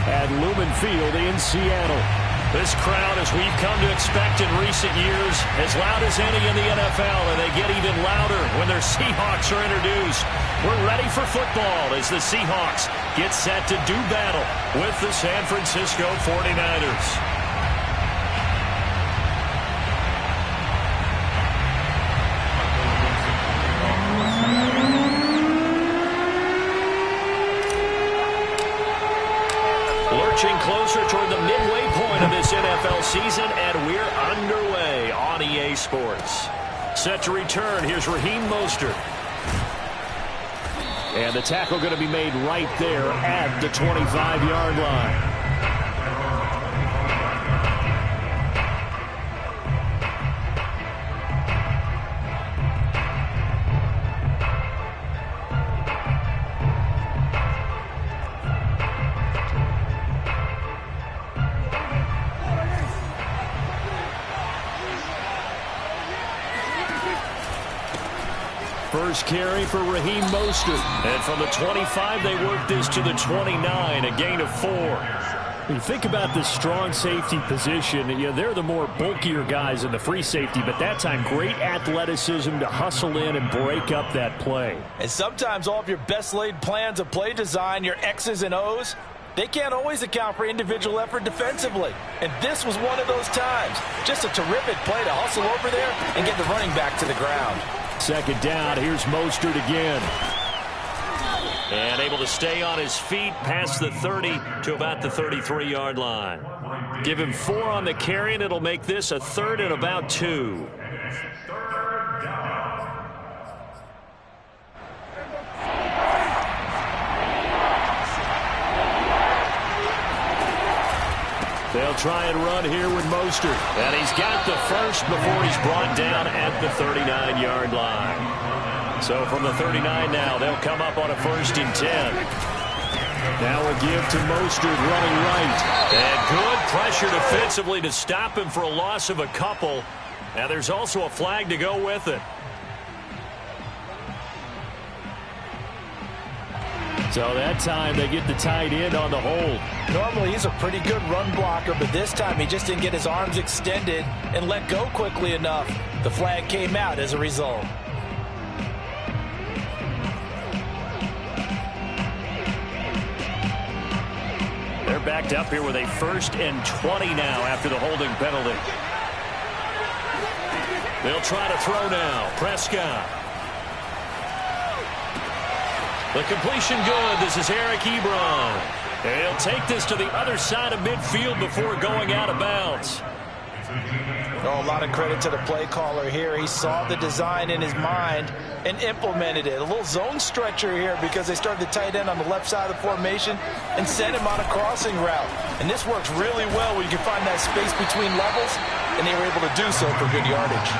at Lumen Field in Seattle. This crowd, as we've come to expect in recent years, as loud as any in the NFL, and they get even louder when their Seahawks are introduced. We're ready for football as the Seahawks get set to do battle with the San Francisco 49ers. Lurching closer toward the midway point of this NFL season, and we're underway on EA Sports. Set to return, here's Raheem Mostert. And the tackle going to be made right there at the 25-yard line. First carry for Raheem Mostert. And from the 25, they work this to the 29, a gain of 4. When you think about this strong safety position, they're the more bulkier guys in the free safety, but that time, great athleticism to hustle in and break up that play. And sometimes all of your best laid plans of play design, your X's and O's, they can't always account for individual effort defensively. And this was one of those times. Just a terrific play to hustle over there and get the running back to the ground. Second down, here's Mostert again. And able to stay on his feet past the 30 to about the 33-yard line. Give him 4 on the carry, and it'll make this a 3rd and about 2. They'll try and run here with Mostert. And he's got the first before he's brought down at the 39-yard line. So from the 39 now, they'll come up on a 1st and 10. Now a give to Mostert running right. And good pressure defensively to stop him for a loss of a couple. Now there's also a flag to go with it. So that time they get the tight end on the hold. Normally he's a pretty good run blocker, but this time he just didn't get his arms extended and let go quickly enough. The flag came out as a result. They're backed up here with a 1st and 20 now after the holding penalty. They'll try to throw now. Prescott. The completion good. This is Eric Ebron. And he'll take this to the other side of midfield before going out of bounds. Oh, a lot of credit to the play caller here. He saw the design in his mind and implemented it. A little zone stretcher here because they started the tight end on the left side of the formation and sent him on a crossing route. And this works really well when you can find that space between levels, and they were able to do so for good yardage.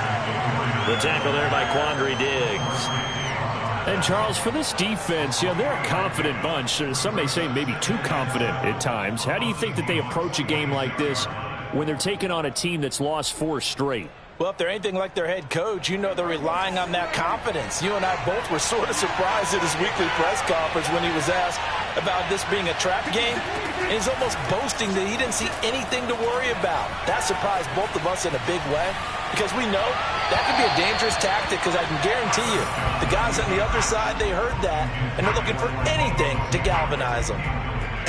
The tackle there by Quandre Diggs. And, Charles, for this defense, they're a confident bunch. Some may say maybe too confident at times. How do you think that they approach a game like this when they're taking on a team that's lost 4 straight? Well, if they're anything like their head coach, they're relying on that confidence. You and I both were sort of surprised at his weekly press conference when he was asked about this being a trap game. And he's almost boasting that he didn't see anything to worry about. That surprised both of us in a big way because we know that could be a dangerous tactic because I can guarantee you the guys on the other side, they heard that, and they're looking for anything to galvanize them.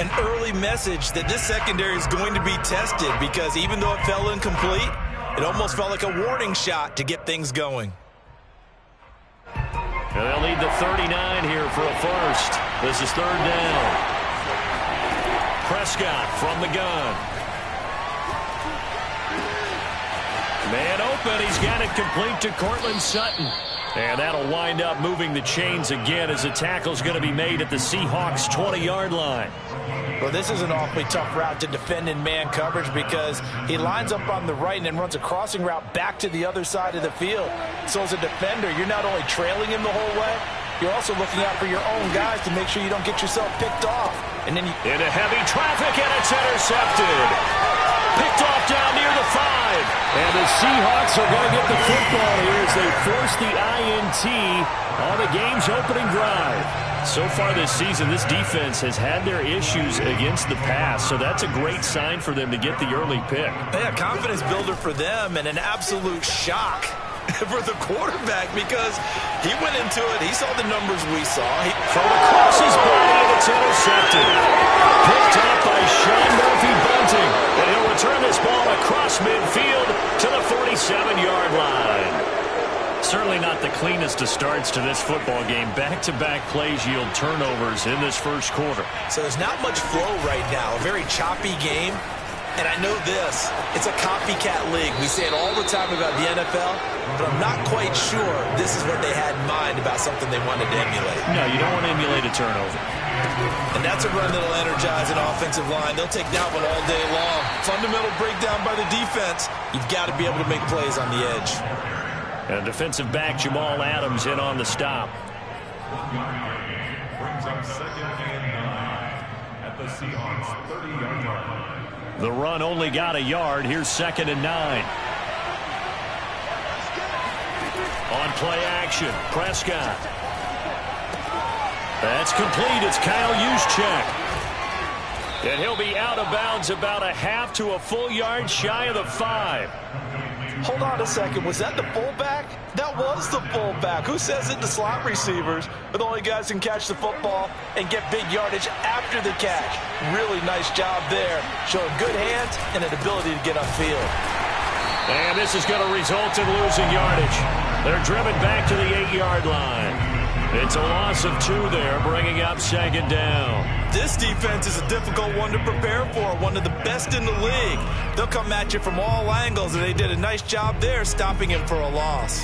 An early message that this secondary is going to be tested because even though it fell incomplete, it almost felt like a warning shot to get things going. And they'll need the 39 here for a 1st. This is 3rd down. Prescott from the gun. Man open. He's got it complete to Cortland Sutton. And that'll wind up moving the chains again as the tackle's going to be made at the Seahawks' 20-yard line. Well, this is an awfully tough route to defend in man coverage because he lines up on the right and then runs a crossing route back to the other side of the field. So as a defender, you're not only trailing him the whole way, you're also looking out for your own guys to make sure you don't get yourself picked off. And then into heavy traffic, and it's intercepted. Picked off down near the 5. And the Seahawks are going to get the football here as they force the INT on the game's opening drive. So far this season, this defense has had their issues against the pass, so that's a great sign for them to get the early pick. Yeah, confidence builder for them and an absolute shock for the quarterback because he went into it. He saw the numbers we saw. He thrown across his body, and it's intercepted. Picked up by Sean Murphy-Bunting. And he'll return this ball across midfield to the 47-yard line. Certainly not the cleanest of starts to this football game. Back-to-back plays yield turnovers in this first quarter. So there's not much flow right now. A very choppy game. And I know this, it's a copycat league. We say it all the time about the NFL, but I'm not quite sure this is what they had in mind about something they wanted to emulate. No, you don't want to emulate a turnover. And that's a run that'll energize an offensive line. They'll take that one all day long. Fundamental breakdown by the defense. You've got to be able to make plays on the edge. And defensive back Jamal Adams in on the stop. Brings up 2nd and 9 at the Seahawks 30-yard line. The run only got a yard. Here's 2nd and 9. On play action, Prescott. That's complete. It's Kyle Juszczyk. And he'll be out of bounds about a half to a full yard shy of the 5. Hold on a second. Was that the fullback? That was the fullback. Who says it to slot receivers are the only guys who can catch the football and get big yardage after the catch? Really nice job there. Showing good hands and an ability to get upfield. And this is going to result in losing yardage. They're driven back to the 8-yard line. It's a loss of 2 there, bringing up 2nd down. This defense is a difficult one to prepare for, one of the best in the league. They'll come at you from all angles, and they did a nice job there stopping him for a loss.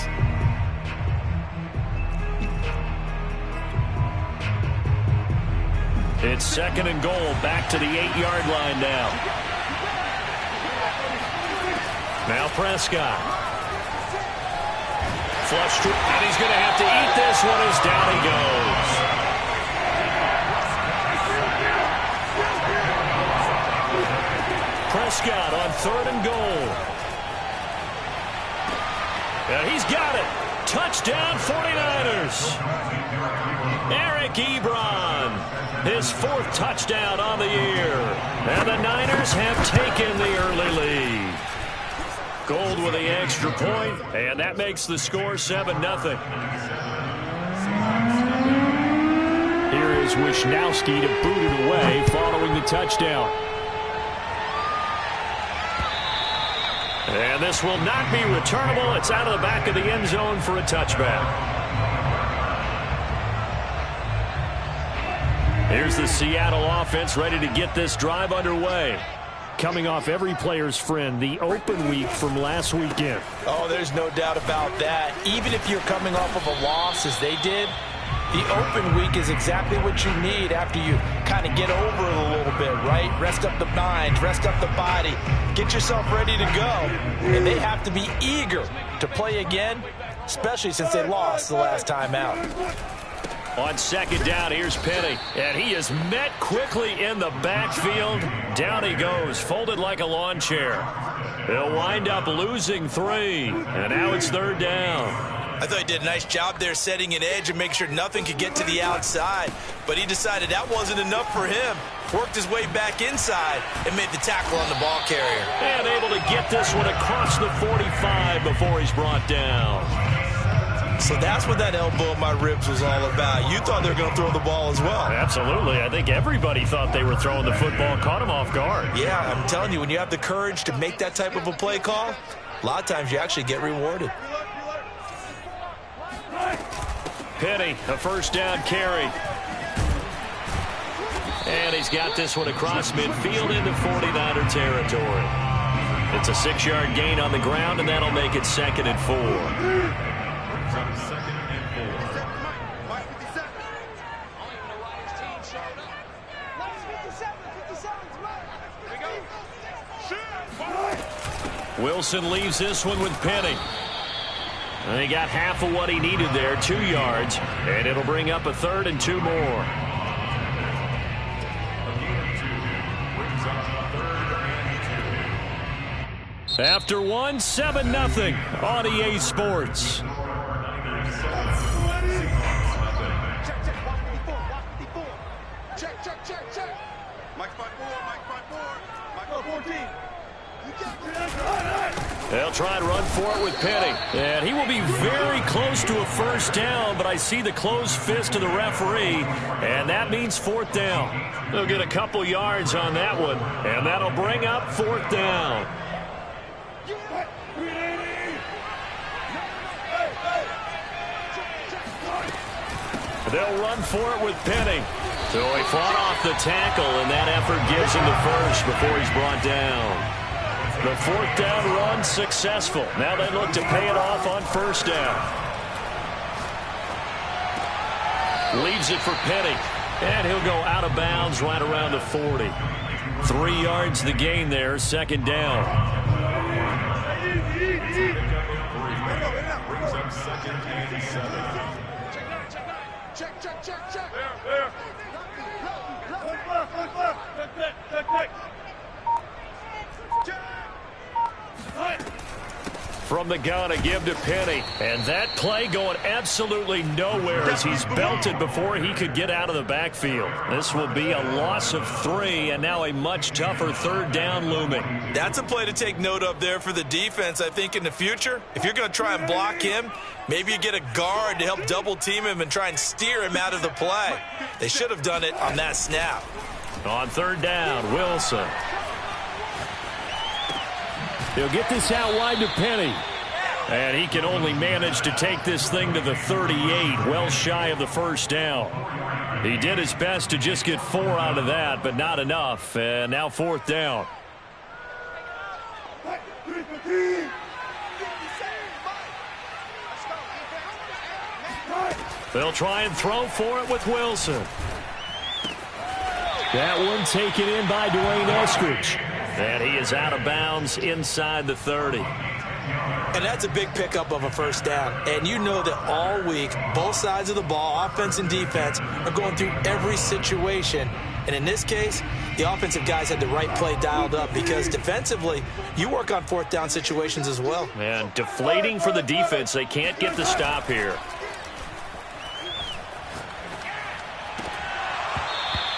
It's 2nd and goal, back to the 8-yard line now. Now Prescott. Flush to, and he's going to have to eat this one as down he goes. Prescott on 3rd and goal. And he's got it. Touchdown 49ers. Eric Ebron, his 4th touchdown on the year. And the Niners have taken the early lead. Gold with the extra point, and that makes the score 7-0. Here is Wisnowski to boot it away following the touchdown. And this will not be returnable. It's out of the back of the end zone for a touchback. Here's the Seattle offense ready to get this drive underway. Coming off every player's friend, the open week from last weekend. Oh, there's no doubt about that. Even if you're coming off of a loss as they did, the open week is exactly what you need after you kind of get over it a little bit, right? Rest up the mind, rest up the body, get yourself ready to go. And they have to be eager to play again, especially since they lost the last time out. On 2nd down, here's Penny, and he is met quickly in the backfield. Down he goes, folded like a lawn chair. He'll wind up losing 3, and now it's 3rd down. I thought he did a nice job there setting an edge and make sure nothing could get to the outside, but he decided that wasn't enough for him. Worked his way back inside and made the tackle on the ball carrier. And able to get this one across the 45 before he's brought down. So that's what that elbow in my ribs was all about. You thought they were going to throw the ball as well. Absolutely. I think everybody thought they were throwing the football, caught him off guard. Yeah, I'm telling you, when you have the courage to make that type of a play call, a lot of times you actually get rewarded. Penny, a 1st down carry. And he's got this one across midfield into 49er territory. It's a 6-yard gain on the ground, and that'll make it 2nd and 4. Wilson leaves this one with Penny. And he got half of what he needed there, 2 yards, and it'll bring up a 3rd and 2 more. After one, 7-0 on EA Sports. They'll try and run for it with Penny. And he will be very close to a first down, but I see the closed fist of the referee, and that means fourth down. They'll get a couple yards on that one, and that'll bring up fourth down. They'll run for it with Penny. So he fought off the tackle, and that effort gives him the first before he's brought down. The fourth down run successful. Now they look to pay it off on first down. Leaves it for Penny. And he'll go out of bounds right around the 40. 3 yards the gain there, second down. Brings up second and 7. Check. There. From the gun, a give to Penny. And that play going absolutely nowhere as he's belted before he could get out of the backfield. This will be a loss of 3, and now a much tougher third down looming. That's a play to take note of there for the defense, I think, in the future. If you're going to try and block him, maybe you get a guard to help double-team him and try and steer him out of the play. They should have done it on that snap. On third down, Wilson. He'll get this out wide to Penny. And he can only manage to take this thing to the 38, well shy of the first down. He did his best to just get 4 out of that, but not enough. And now fourth down. They'll try and throw for it with Wilson. That one taken in by Dwayne Eskridge. And he is out of bounds inside the 30. And that's a big pickup of a first down. And you know that all week, both sides of the ball, offense and defense, are going through every situation. And in this case, the offensive guys had the right play dialed up because defensively, you work on fourth down situations as well. And deflating for the defense. They can't get the stop here.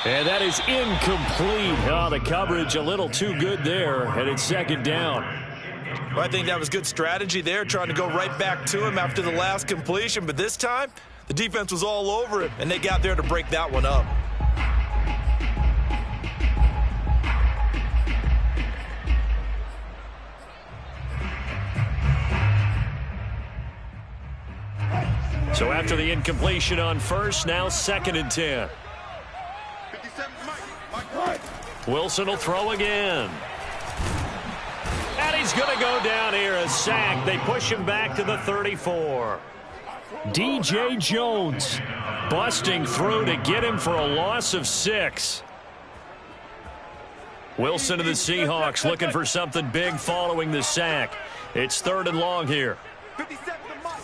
And that is incomplete. Oh, the coverage a little too good there, and it's second down. Well, I think that was good strategy there, trying to go right back to him after the last completion. But this time, the defense was all over him, and they got there to break that one up. So after the incompletion on first, now second and 10. Wilson will throw again. And he's going to go down here, a sack. They push him back to the 34. DJ Jones busting through to get him for a loss of 6. Wilson of the Seahawks looking for something big following the sack. It's third and long here. 57 to Mike.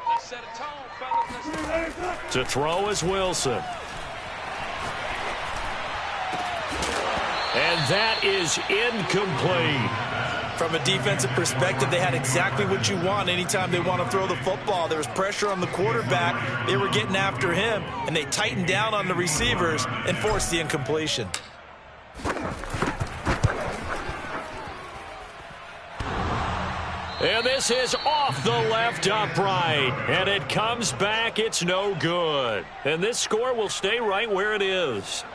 Let's set a tone, fellas. To throw is Wilson. And that is incomplete. From a defensive perspective, they had exactly what you want anytime they want to throw the football. There was pressure on the quarterback. They were getting after him, and they tightened down on the receivers and forced the incompletion. And this is off the left upright. And it comes back. It's no good. And this score will stay right where it is.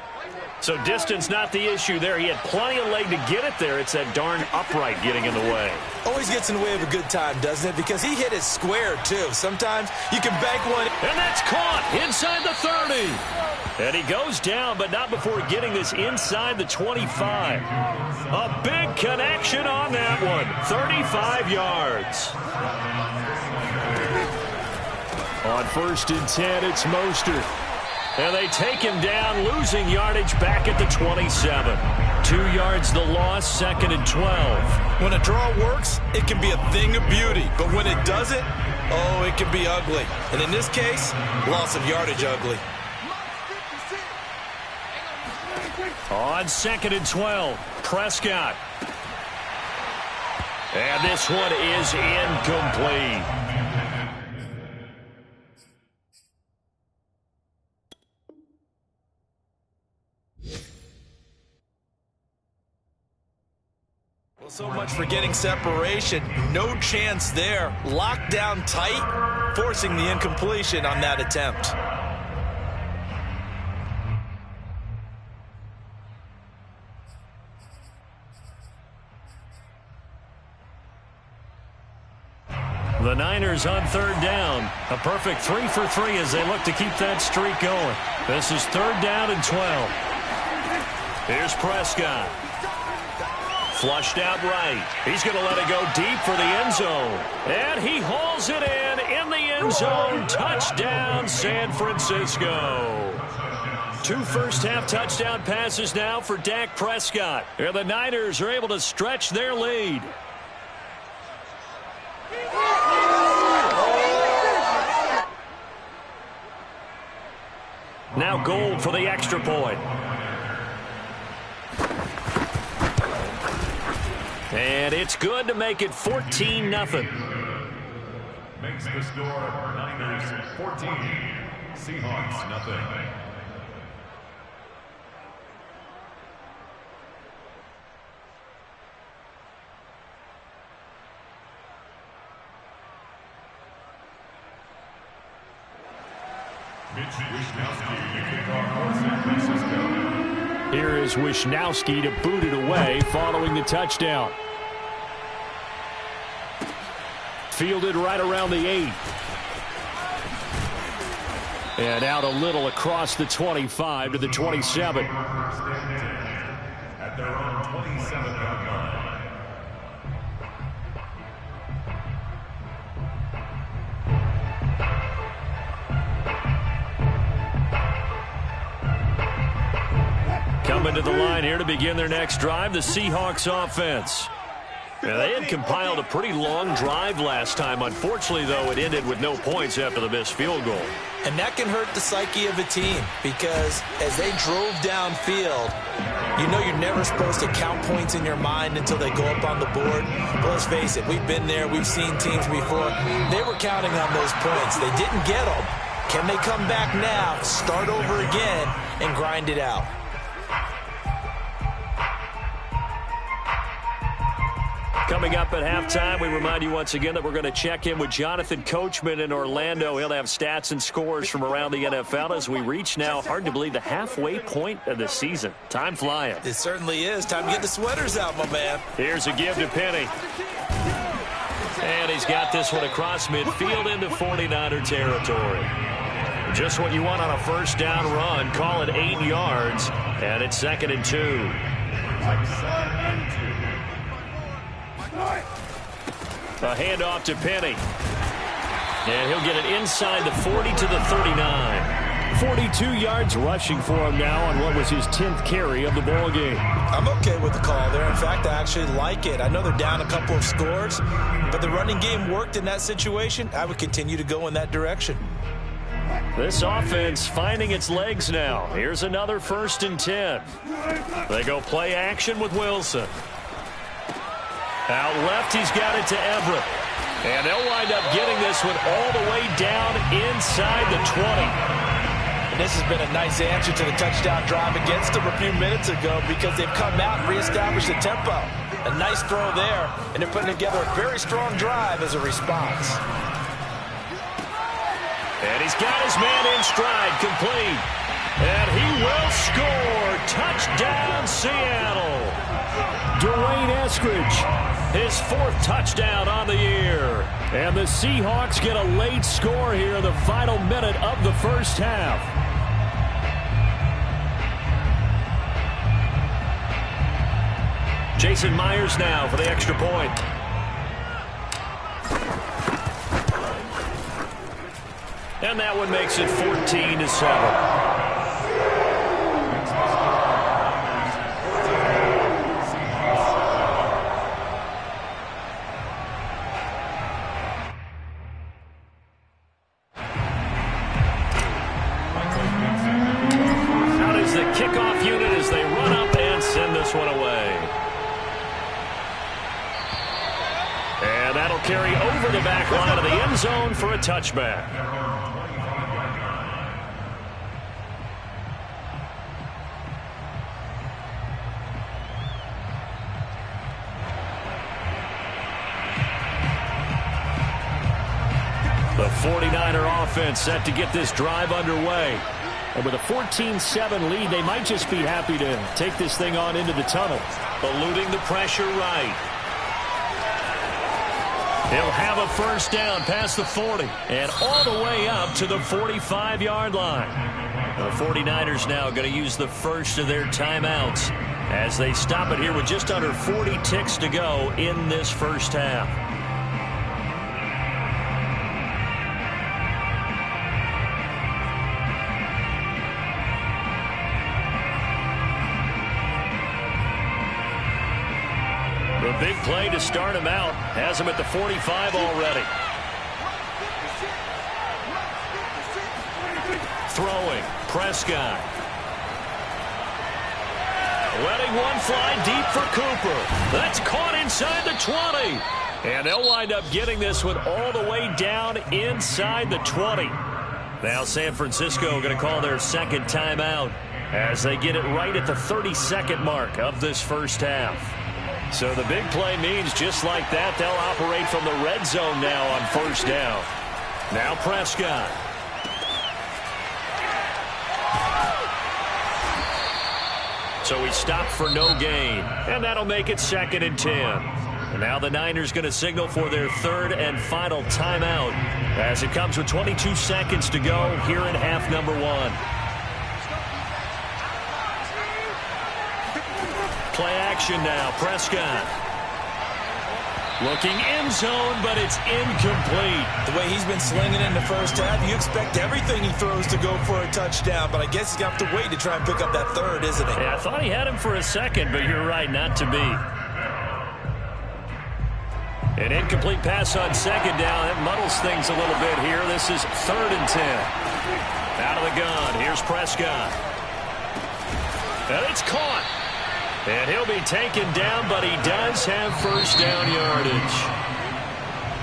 So distance not the issue there. He had plenty of leg to get it there. It's that darn upright getting in the way. Always gets in the way of a good time, doesn't it? Because he hit it square, too. Sometimes you can bank one. And that's caught inside the 30. And he goes down, but not before getting this inside the 25. A big connection on that one. 35 yards. On first and 10, it's Mostert. And they take him down, losing yardage back at the 27. 2 yards the loss, second and 12. When a draw works, it can be a thing of beauty. But when it doesn't, oh, it can be ugly. And in this case, loss of yardage ugly. On second and 12, Prescott. And this one is incomplete. Well, so much for getting separation. No chance there. Locked down tight, forcing the incompletion on that attempt. The Niners on third down. A perfect 3 for 3 as they look to keep that streak going. This is third down and 12. Here's Prescott. Flushed out right. He's going to let it go deep for the end zone. And he hauls it in the end zone. Touchdown, San Francisco. 2 first-half touchdown passes now for Dak Prescott. And the Niners are able to stretch their lead. Now Gold for the extra point. And it's good to make it 14-0. Makes the score Niners 14, Seahawks nothing. Here is Wishnowski to boot it away following the touchdown. Fielded right around the 8. And out a little across the 25 to the 27. At their own 27-yard line. Coming to the line here to begin their next drive, the Seahawks offense. Now, they had compiled a pretty long drive last time. Unfortunately, though, it ended with no points after the missed field goal. And that can hurt the psyche of a team because as they drove downfield, you know you're never supposed to count points in your mind until they go up on the board. But let's face it, we've been there. We've seen teams before. They were counting on those points. They didn't get them. Can they come back now, start over again, and grind it out? Coming up at halftime, we remind you once again that we're going to check in with Jonathan Coachman in Orlando. He'll have stats and scores from around the NFL as we reach now, hard to believe, the halfway point of the season. Time flying. It certainly is. Time to get the sweaters out, my man. Here's a give to Penny. And he's got this one across midfield into 49er territory. Just what you want on a first down run. Call it 8 yards. And it's 2nd and 2. A handoff to Penny. And he'll get it inside the 40 to the 39. 42 yards rushing for him now on what was his 10th carry of the ball game. I'm okay with the call there. In fact, I actually like it. I know they're down a couple of scores, but the running game worked in that situation. I would continue to go in that direction. This offense finding its legs now. Here's another 1st and 10. They go play action with Wilson. Out left, he's got it to Everett. And they'll wind up getting this one all the way down inside the 20. And this has been a nice answer to the touchdown drive against them a few minutes ago because they've come out and reestablished the tempo. A nice throw there, and they're putting together a very strong drive as a response. And he's got his man in stride, complete. And he will score. Touchdown, Seattle. Dwayne Eskridge. His 4th touchdown on the year. And the Seahawks get a late score here in the final minute of the first half. Jason Myers now for the extra point. And that one makes it 14-7. Kickoff unit as they run up and send this one away. carry over the back line of the end zone for a touchback. The 49er offense set to get this drive underway. And with a 14-7 lead, they might just be happy to take this thing on into the tunnel. Eluding the pressure right. He'll have a first down past the 40 and all the way up to the 45-yard line. The 49ers now going to use the first of their timeouts as they stop it here with just under 40 ticks to go in this first half. The big play to start him out has him at the 45 already. Throwing, Prescott. Letting one fly deep for Cooper. That's caught inside the 20. And they'll wind up getting this one all the way down inside the 20. Now San Francisco going to call their second timeout as they get it right at the 32nd mark of this first half. So the big play means just like that, they'll operate from the red zone now on first down. Now Prescott. So he stopped for no gain, and that'll make it 2nd and 10. And now the Niners going to signal for their third and final timeout as it comes with 22 seconds to go here in half number 1. Play action now, Prescott. Looking end zone, but it's incomplete. The way he's been slinging in the first half, you expect everything he throws to go for a touchdown, but I guess he's got to wait to try and pick up that third, isn't he? Yeah, I thought he had him for a second, but you're right, not to be. An incomplete pass on second down. It muddles things a little bit here. This is 3rd and 10. Out of the gun, here's Prescott. And it's caught. And he'll be taken down, but he does have first down yardage.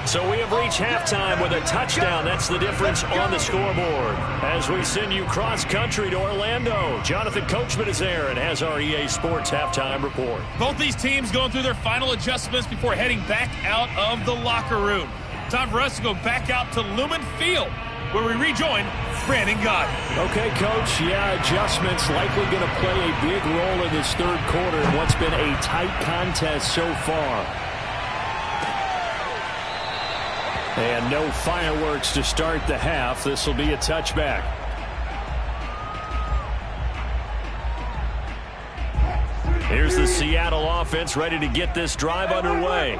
So we have reached halftime with a touchdown. That's the difference on the scoreboard. As we send you cross-country to Orlando, Jonathan Coachman is there and has our EA Sports halftime report. Both these teams going through their final adjustments before heading back out of the locker room. Time for us to go back out to Lumen Field, where we rejoin Brandon Gaudin. Okay, Coach. Yeah, adjustments likely going to play a big role in this third quarter in what's been a tight contest so far. And no fireworks to start the half. This will be a touchback. Here's the Seattle offense ready to get this drive underway.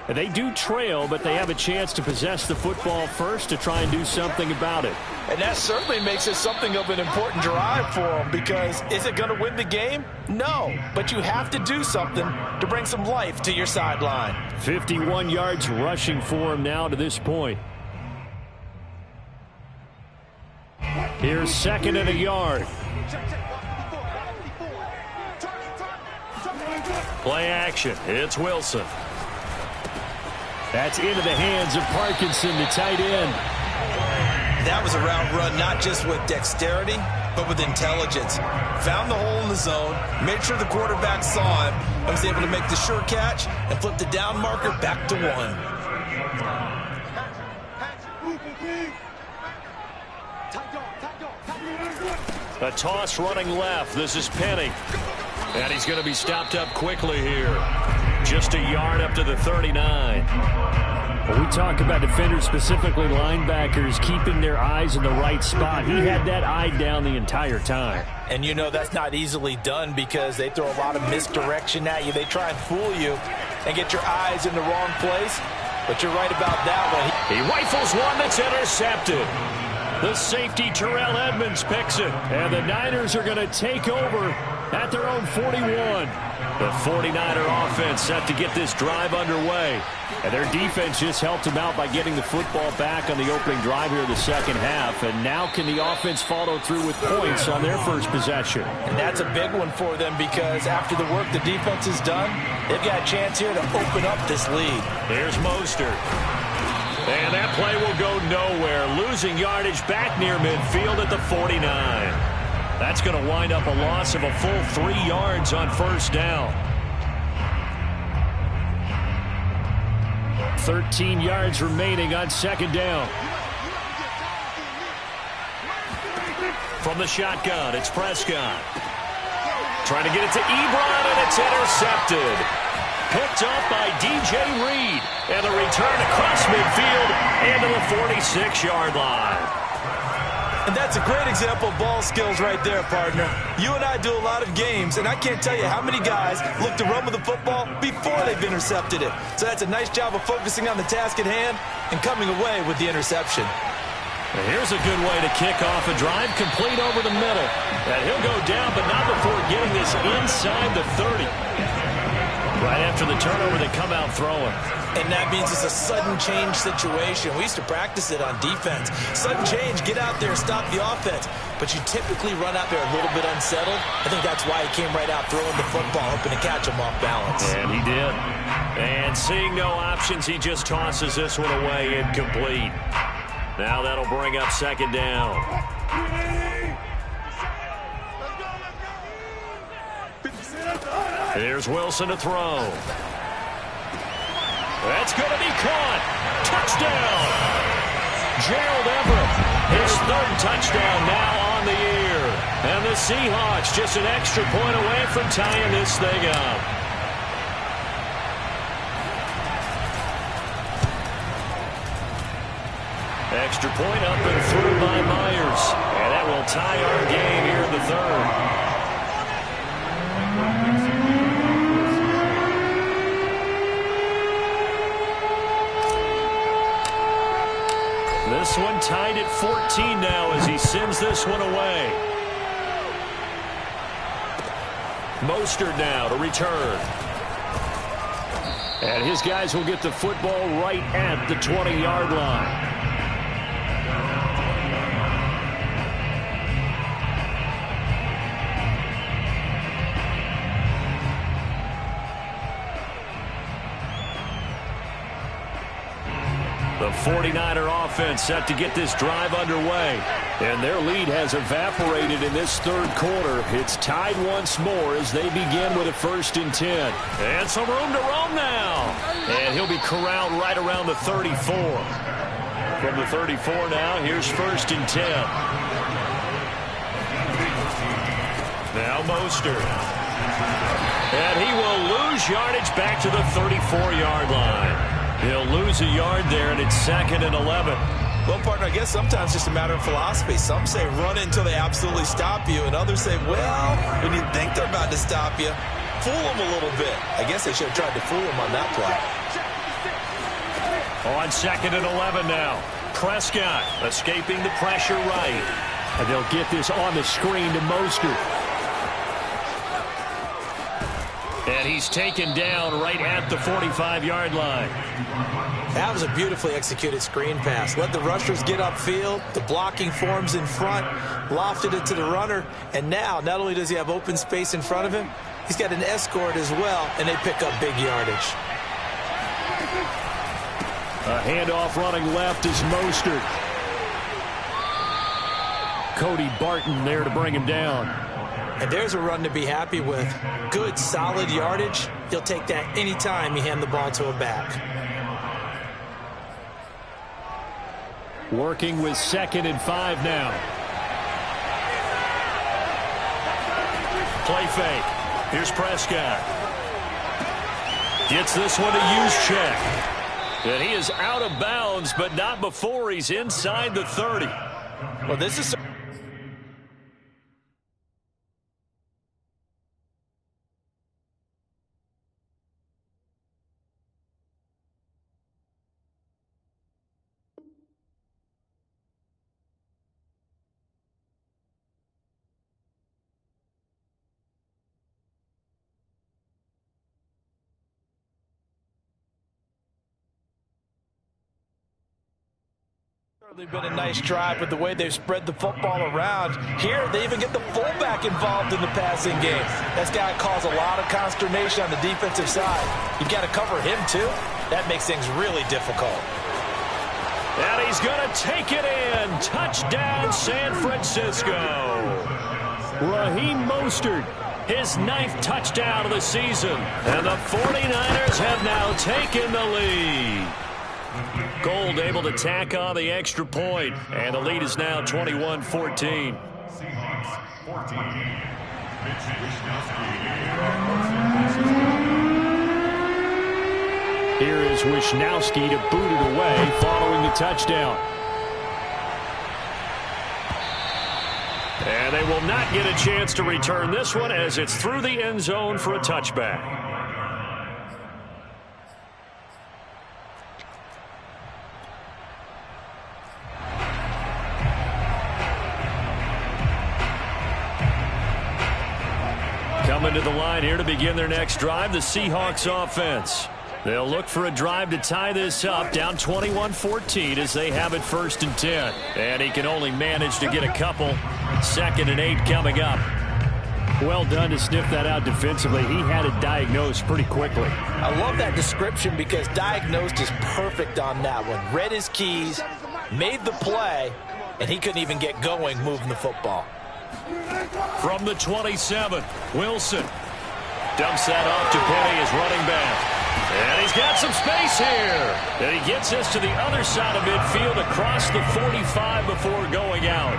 They do trail, but they have a chance to possess the football first to try and do something about it. And that certainly makes it something of an important drive for them, because is it going to win the game? No, but you have to do something to bring some life to your sideline. 51 yards rushing for him now to this point. Here's 2nd and a yard. Play action. It's Wilson. That's into the hands of Parkinson, the tight end. That was a route run not just with dexterity, but with intelligence. Found the hole in the zone, made sure the quarterback saw him, and was able to make the sure catch and flip the down marker back to 1. A toss running left. This is Penny. And he's going to be stopped up quickly here. Just a yard up to the 39. When we talk about defenders, specifically linebackers, keeping their eyes in the right spot, he had that eye down the entire time. And you know that's not easily done because they throw a lot of misdirection at you. They try and fool you and get your eyes in the wrong place. But you're right about that one. He rifles one that's intercepted. The safety, Terrell Edmonds, picks it. And the Niners are going to take over at their own 41. The 49er offense set to get this drive underway. And their defense just helped them out by getting the football back on the opening drive here in the second half. And now can the offense follow through with points on their first possession? And that's a big one for them because after the work the defense has done, they've got a chance here to open up this lead. Here's Mostert. And that play will go nowhere. Losing yardage back near midfield at the 49. That's going to wind up a loss of a full 3 yards on first down. 13 yards remaining on second down. From the shotgun, it's Prescott. Trying to get it to Ebron, and it's intercepted. Picked up by DJ Reed. And the return across midfield and to the 46-yard line. And that's a great example of ball skills right there, partner. You and I do a lot of games, and I can't tell you how many guys look to run with the football before they've intercepted it. So that's a nice job of focusing on the task at hand and coming away with the interception. And here's a good way to kick off a drive, complete over the middle. And he'll go down, but not before getting this inside the 30. Right after the turnover, they come out throwing. And that means it's a sudden change situation. We used to practice it on defense. Sudden change, get out there, stop the offense. But you typically run out there a little bit unsettled. I think that's why he came right out throwing the football, hoping to catch him off balance. And he did. And seeing no options, he just tosses this one away incomplete. Now that'll bring up second down. Here's Wilson to throw. That's going to be caught. Touchdown. Gerald Everett, his third touchdown now on the year. And the Seahawks just an extra point away from tying this thing up. Extra point up and through by Myers. And that will tie our game here in the third. This one tied at 14 now as he sends this one away. Mostert now to return. And his guys will get the football right at the 20-yard line. The 49er offense set to get this drive underway. And their lead has evaporated in this third quarter. It's tied once more as they begin with a 1st and 10. And some room to roam now. And he'll be corralled right around the 34. From the 34 now, here's 1st and 10. Now Mostert. And he will lose yardage back to the 34-yard line. He'll lose a yard there, and it's 2nd and 11. Well, partner, I guess sometimes it's just a matter of philosophy. Some say run until they absolutely stop you, and others say, well, when you think they're about to stop you, fool them a little bit. I guess they should have tried to fool them on that play. On 2nd and 11 now. Prescott escaping the pressure right. And they'll get this on the screen to Mostert. And he's taken down right at the 45-yard line. That was a beautifully executed screen pass. Let the rushers get upfield. The blocking forms in front. Lofted it to the runner. And now, not only does he have open space in front of him, he's got an escort as well, and they pick up big yardage. A handoff running left is Mostert. Cody Barton there to bring him down. And there's a run to be happy with. Good, solid yardage. He'll take that anytime you hand the ball to a back. Working with 2nd and 5 now. Play fake. Here's Prescott. Gets this one to use check. And he is out of bounds, but not before he's inside the 30. Well, this is They've been a nice drive with the way they've spread the football around. Here, they even get the fullback involved in the passing game. That's got to cause a lot of consternation on the defensive side. You've got to cover him, too. That makes things really difficult. And he's going to take it in. Touchdown, San Francisco. Raheem Mostert, his 9th touchdown of the season. And the 49ers have now taken the lead. Gold able to tack on the extra point, and the lead is now 21-14. Seahawks 14. here is Wishnowsky to boot it away following the touchdown. And they will not get a chance to return this one as it's through the end zone for a touchback. Coming to the line here to begin their next drive, the Seahawks offense. They'll look for a drive to tie this up, down 21-14 as they have it 1st and 10. And he can only manage to get a couple. 2nd and 8 coming up. Well done to sniff that out defensively. He had it diagnosed pretty quickly. I love that description because diagnosed is perfect on that one. Read his keys, made the play, and he couldn't even get going moving the football. From the 27, Wilson dumps that off to Penny as running back. And he's got some space here. And he gets this to the other side of midfield across the 45 before going out.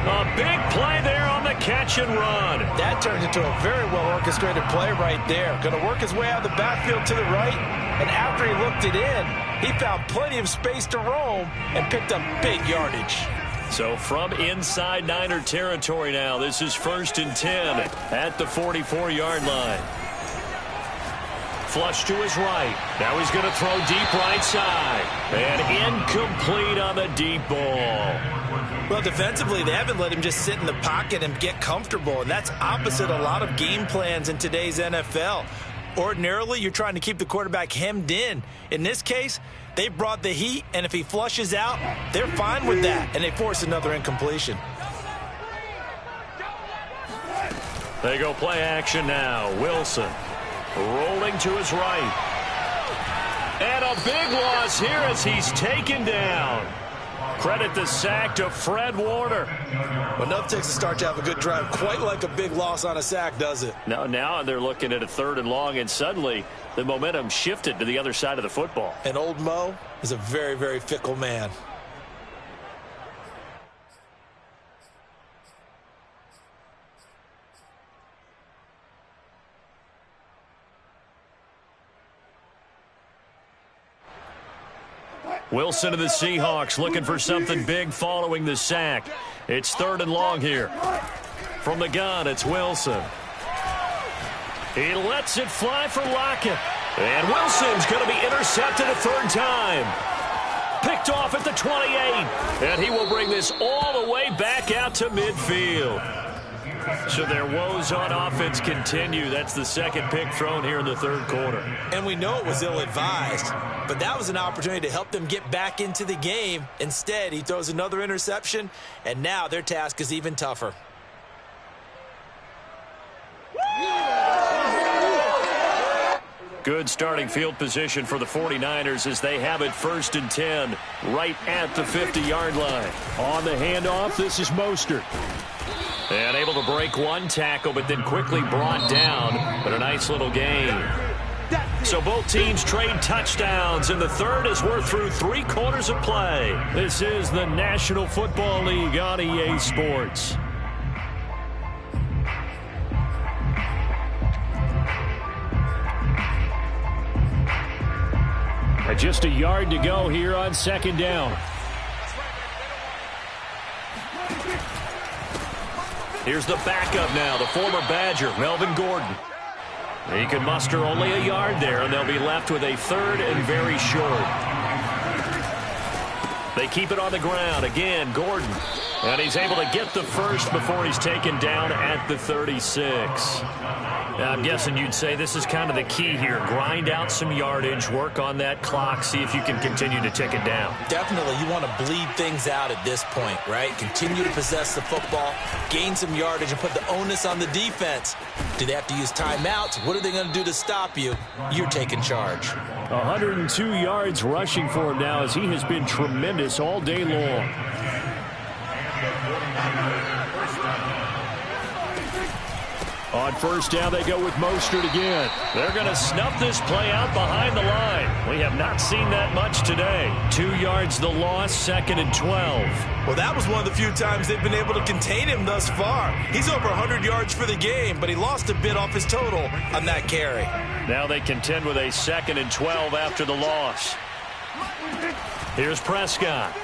A big play there on the catch and run. That turns into a very well-orchestrated play right there. Going to work his way out of the backfield to the right. And after he looked it in, he found plenty of space to roam and picked up big yardage. So from inside Niner territory now, this is 1st and 10 at the 44-yard line. Flush to his right. Now he's going to throw deep right side. And incomplete on the deep ball. Well, defensively, they haven't let him just sit in the pocket and get comfortable, and that's opposite a lot of game plans in today's NFL. Ordinarily, you're trying to keep the quarterback hemmed in. In this case, they brought the heat, and if he flushes out, they're fine with that, and they force another incompletion. They go play action now. Wilson rolling to his right. And a big loss here as he's taken down. Credit the sack to Fred Warner. Well, enough takes to start to have a good drive. Quite like a big loss on a sack, does it? Now they're looking at a 3rd and long, and suddenly the momentum shifted to the other side of the football. And old Mo is a very, very fickle man. Wilson of the Seahawks looking for something big following the sack. It's 3rd and long here. From the gun, it's Wilson. He lets it fly for Lockett. And Wilson's going to be intercepted a 3rd time. Picked off at the 28. And he will bring this all the way back out to midfield. So their woes on offense continue. That's the 2nd pick thrown here in the 3rd quarter. And we know it was ill-advised, but that was an opportunity to help them get back into the game. Instead, he throws another interception, and now their task is even tougher. Good starting field position for the 49ers as they have it 1st and 10 right at the 50-yard line. On the handoff, this is Mostert. And able to break one tackle, but then quickly brought down. But a nice little gain. So both teams trade touchdowns, and the 3rd as we're through 3 quarters of play. This is the National Football League on EA Sports. Just a yard to go here on 2nd down. Here's the backup now, the former Badger, Melvin Gordon. He can muster only a yard there, and they'll be left with a 3rd and very short. They keep it on the ground. Again, Gordon. And he's able to get the 1st before he's taken down at the 36. I'm guessing you'd say this is kind of the key here. Grind out some yardage, work on that clock, see if you can continue to tick it down. Definitely, you want to bleed things out at this point, right? Continue to possess the football, gain some yardage, and put the onus on the defense. Do they have to use timeouts? What are they going to do to stop you? You're taking charge. 102 yards rushing for him now as he has been tremendous all day long. On first down, they go with Mostert again. They're going to snuff this play out behind the line. We have not seen that much today. 2 yards the loss, 2nd and 12. Well, that was one of the few times they've been able to contain him thus far. He's over 100 yards for the game, but he lost a bit off his total on that carry. Now they contend with a 2nd and 12 after the loss. Here's Prescott.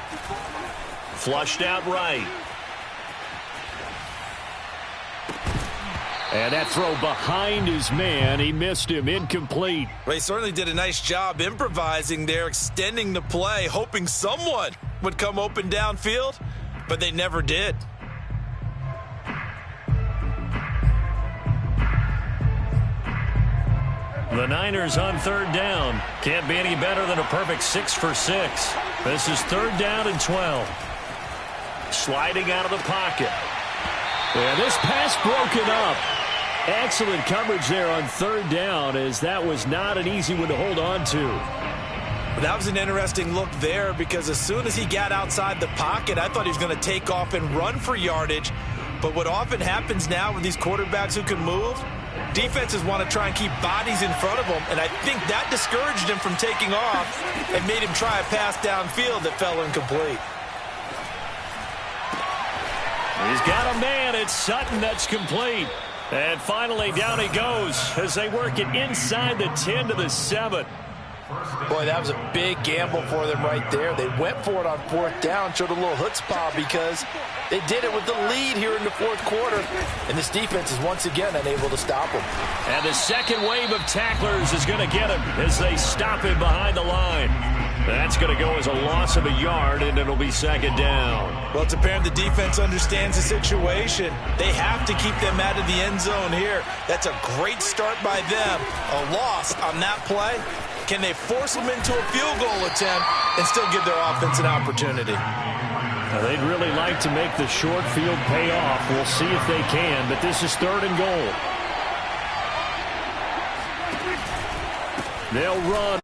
Flushed out right. And that throw behind his man. He missed him. Incomplete. Well, he certainly did a nice job improvising there, extending the play, hoping someone would come open downfield, but they never did. The Niners on 3rd down. Can't be any better than a perfect 6 for 6. This is 3rd down and 12. Sliding out of the pocket. Yeah, this pass broken up. Excellent coverage there on 3rd down, as that was not an easy one to hold on to. That was an interesting look there, because as soon as he got outside the pocket, I thought he was going to take off and run for yardage. But what often happens now with these quarterbacks who can move, defenses want to try and keep bodies in front of them, and I think that discouraged him from taking off and made him try a pass downfield that fell incomplete. He's got a man. It's Sutton that's complete. And finally, down he goes as they work it inside the 10 to the 7. Boy, that was a big gamble for them right there. They went for it on 4th down, showed a little chutzpah because they did it with the lead here in the 4th quarter. And this defense is once again unable to stop them. And the second wave of tacklers is going to get him as they stop him behind the line. That's going to go as a loss of a yard, and it'll be 2nd down. Well, it's apparent the defense understands the situation. They have to keep them out of the end zone here. That's a great start by them. A loss on that play. Can they force them into a field goal attempt and still give their offense an opportunity? They'd really like to make the short field pay off. We'll see if they can, but this is 3rd and goal. They'll run.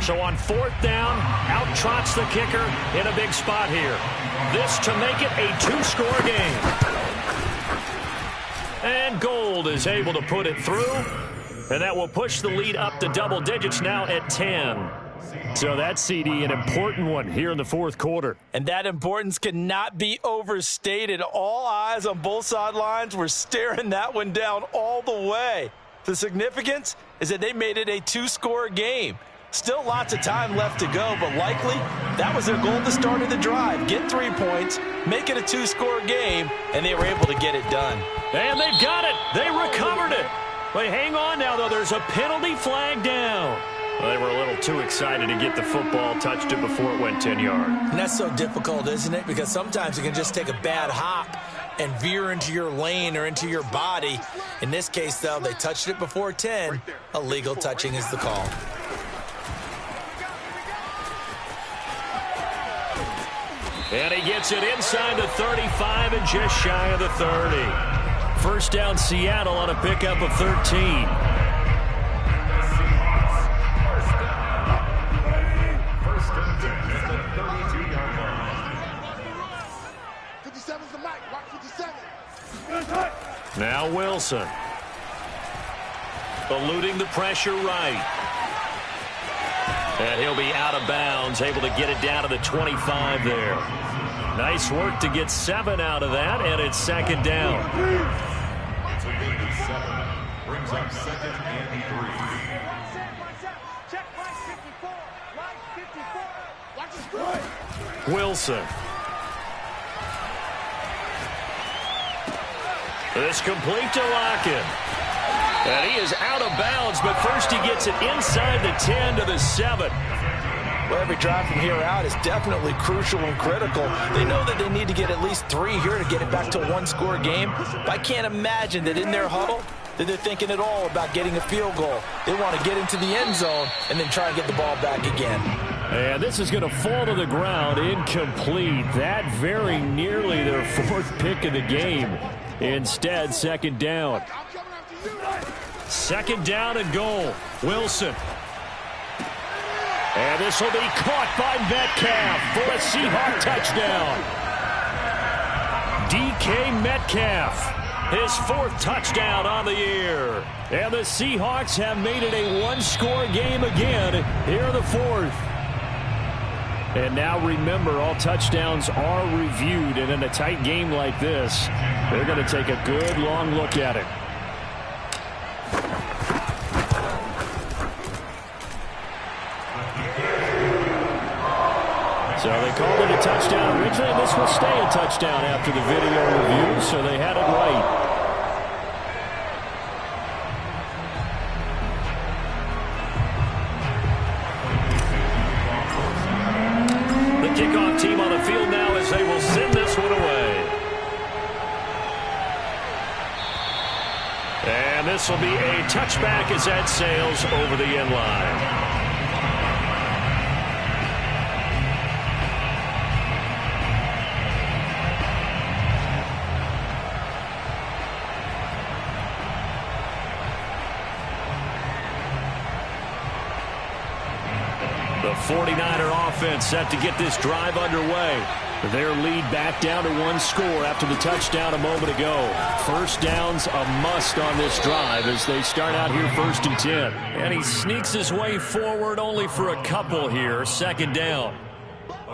So on 4th down, out trots the kicker in a big spot here. This to make it a 2-score game. And Gold is able to put it through. And that will push the lead up to double digits now at 10. So that CD, an important one here in the 4th quarter. And that importance cannot be overstated. All eyes on both sidelines were staring that one down all the way. The significance is that they made it a 2-score game. Still lots of time left to go, but likely that was their goal at the start of the drive. Get 3 points, make it a 2-score game, and they were able to get it done. And they've got it. They recovered it. But hang on now, though. There's a penalty flag down. Well, they were a little too excited to get the football, touched it before it went 10 yards. And that's so difficult, isn't it? Because sometimes you can just take a bad hop and veer into your lane or into your body. In this case, though, they touched it before 10. Illegal touching is the call. And he gets it inside the 35 and just shy of the 30. First down, Seattle on a pickup of 13. Now Wilson. Eluding the pressure right. And he'll be out of bounds, able to get it down to the 25 there. Nice work to get 7 out of that, and it's 2nd down. It's a gain of 7. Brings up 2nd and 3. Wilson. This complete to Lockett. And he is out of bounds, but first he gets it inside the 10 to the 7. Well, every drive from here out is definitely crucial and critical. They know that they need to get at least 3 here to get it back to a one-score game. But I can't imagine that in their huddle that they're thinking at all about getting a field goal. They want to get into the end zone and then try and get the ball back again. And this is going to fall to the ground, incomplete. That very nearly their 4th pick of the game. Instead, 2nd down. 2nd down and goal. Wilson. And this will be caught by Metcalf for a Seahawk touchdown. DK Metcalf, his 4th touchdown on the year. And the Seahawks have made it a one-score game again here in the 4th. And now remember, all touchdowns are reviewed. And in a tight game like this, they're going to take a good long look at it. So they called it a touchdown originally. This will stay a touchdown after the video review, so they had it right. The kickoff team on the field now as they will send this one away. And this will be a touchback as that sails over the end line. The 49er offense set to get this drive underway. Their lead back down to 1 score after the touchdown a moment ago. First down's a must on this drive as they start out here 1st and 10. And he sneaks his way forward only for a couple here. 2nd down.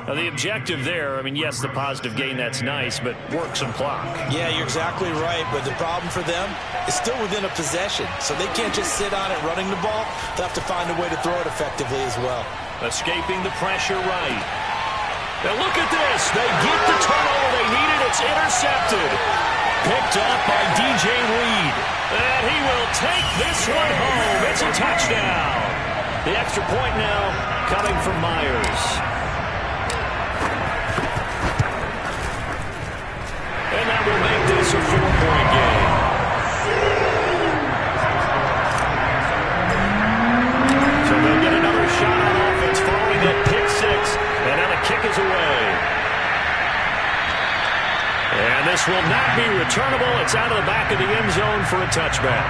Now the objective there, I mean, yes, the positive gain, that's nice, but work some clock. Yeah, you're exactly right, but the problem for them is still within a possession. So they can't just sit on it running the ball. They'll have to find a way to throw it effectively as well. Escaping the pressure right. Now look at this. They get the turnover they needed. It's intercepted. Picked up by DJ Reed. And he will take this one home. It's a touchdown. The extra point now coming from Myers. And that will make this a 4-point game. So they'll get another shot on offense following that pick 6. And now the kick is away. And this will not be returnable. It's out of the back of the end zone for a touchback.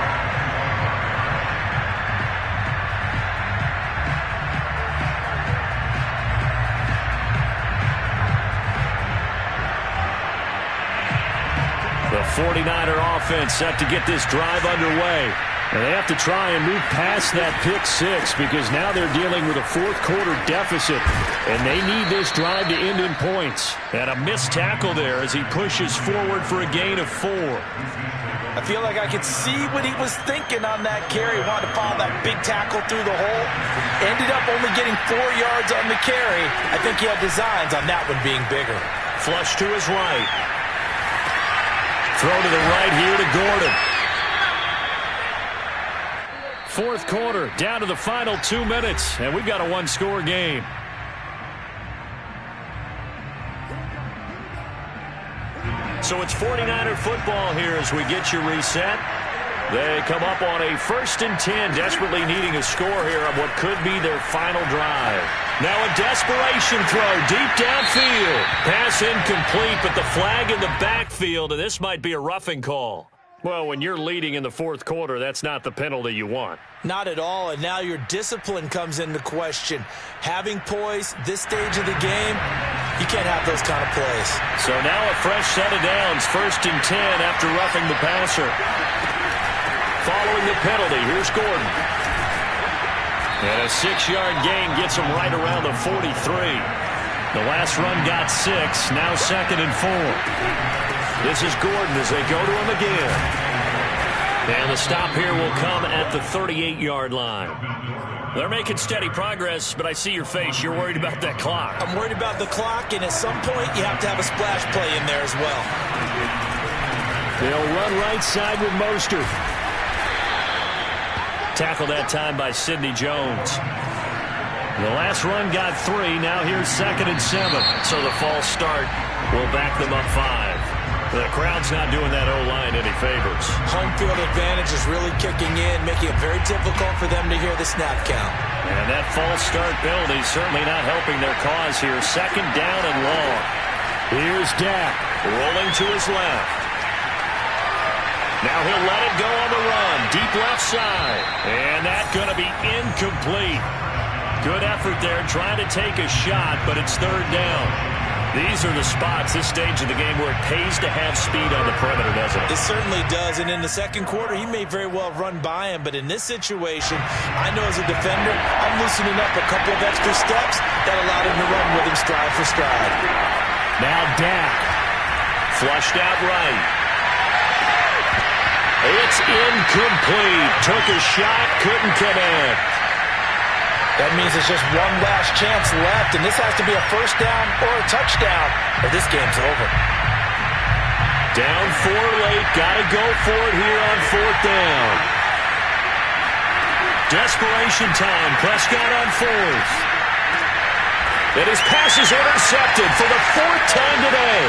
The 49er offense set to get this drive underway. And they have to try and move past that pick 6 because now they're dealing with a 4th quarter deficit. And they need this drive to end in points. And a missed tackle there as he pushes forward for a gain of 4. I feel like I could see what he was thinking on that carry. Wanted to follow that big tackle through the hole. Ended up only getting 4 yards on the carry. I think he had designs on that one being bigger. Flush to his right. Throw to the right here to Gordon. 4th quarter, down to the final 2 minutes, and we've got a 1-score game. So it's 49er football here as we get you reset. They come up on a 1st and 10, desperately needing a score here on what could be their final drive. Now a desperation throw deep downfield. Pass incomplete, but the flag in the backfield, and this might be a roughing call. Well, when you're leading in the 4th quarter, that's not the penalty you want. Not at all, and now your discipline comes into question. Having poise this stage of the game, you can't have those kind of plays. So now a fresh set of downs, 1st and 10 after roughing the passer. Following the penalty, here's Gordon. And a 6-yard gain gets him right around the 43. The last run got 6, now 2nd and 4. This is Gordon as they go to him again. And the stop here will come at the 38-yard line. They're making steady progress, but I see your face. You're worried about that clock. I'm worried about the clock, and at some point you have to have a splash play in there as well. They'll run right side with Mostert. Tackled that time by Sidney Jones. The last run got 3. Now here's 2nd and 7. So the false start will back them up 5. The crowd's not doing that O-line any favors. Home field advantage is really kicking in, making it very difficult for them to hear the snap count. And that false start penalty certainly not helping their cause here. 2nd down and long. Here's Dak rolling to his left. Now he'll let it go on the run. Deep left side. And that's going to be incomplete. Good effort there trying to take a shot, but it's 3rd down. These are the spots, this stage of the game, where it pays to have speed on the perimeter, doesn't it? It certainly does, and in the second quarter, he may very well run by him, but in this situation, I know as a defender, I'm loosening up a couple of extra steps that allowed him to run with him stride for stride. Now Dak. Flushed out right. It's incomplete. Took a shot, couldn't connect. That means it's just one last chance left, and this has to be a 1st down or a touchdown, or this game's over. Down 4 late. Got to go for it here on 4th down. Desperation time. Prescott on 4th. And his pass is intercepted for the 4th time today.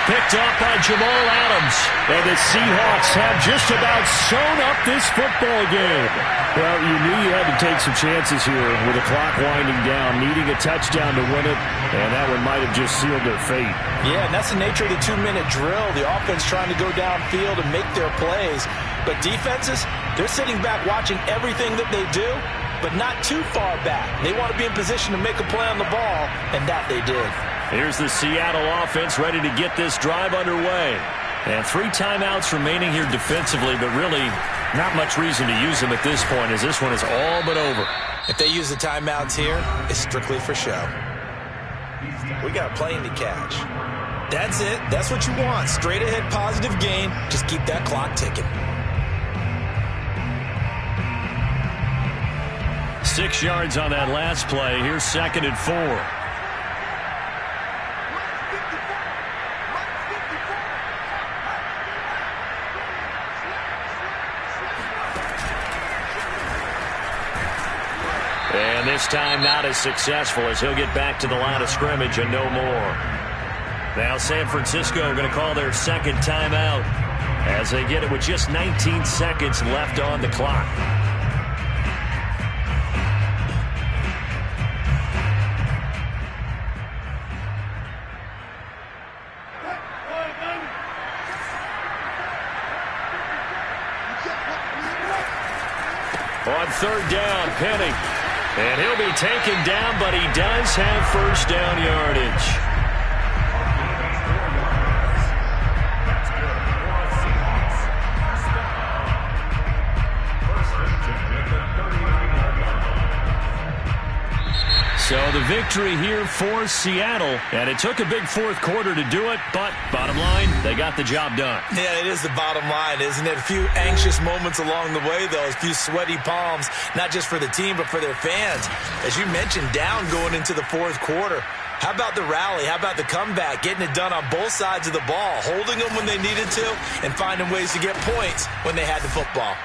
Picked up by Jamal Adams. And the Seahawks have just about sewn up this football game. Well, you knew you had to take some chances here with the clock winding down, needing a touchdown to win it, and that one might have just sealed their fate. Yeah, and that's the nature of the 2-minute drill. The offense trying to go downfield and make their plays. But defenses, they're sitting back watching everything that they do, but not too far back. They want to be in position to make a play on the ball, and that they did. Here's the Seattle offense ready to get this drive underway. And 3 timeouts remaining here defensively, but really not much reason to use them at this point, as this one is all but over. If they use the timeouts here, it's strictly for show. We got a plane to catch. That's it. That's what you want. Straight ahead positive gain. Just keep that clock ticking. 6 yards on that last play. Here's 2nd and 4. And this time not as successful, as he'll get back to the line of scrimmage and no more. Now San Francisco going to call their 2nd timeout as they get it with just 19 seconds left on the clock. On 3rd down, Penny. And he'll be taken down, but he does have 1st down yardage. So the victory here for Seattle, and it took a big 4th quarter to do it, but bottom line, they got the job done. Yeah, it is the bottom line, isn't it? A few anxious moments along the way, though, a few sweaty palms, not just for the team, but for their fans. As you mentioned, down going into the 4th quarter. How about the rally? How about the comeback? Getting it done on both sides of the ball, holding them when they needed to, and finding ways to get points when they had the football.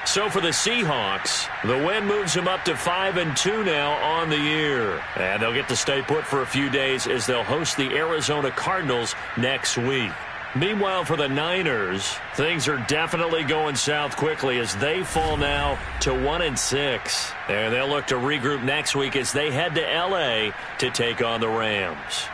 So for the Seahawks, the win moves them up to 5-2 now on the year. And they'll get to stay put for a few days as they'll host the Arizona Cardinals next week. Meanwhile, for the Niners, things are definitely going south quickly as they fall now to 1-6. And they'll look to regroup next week as they head to L.A. to take on the Rams.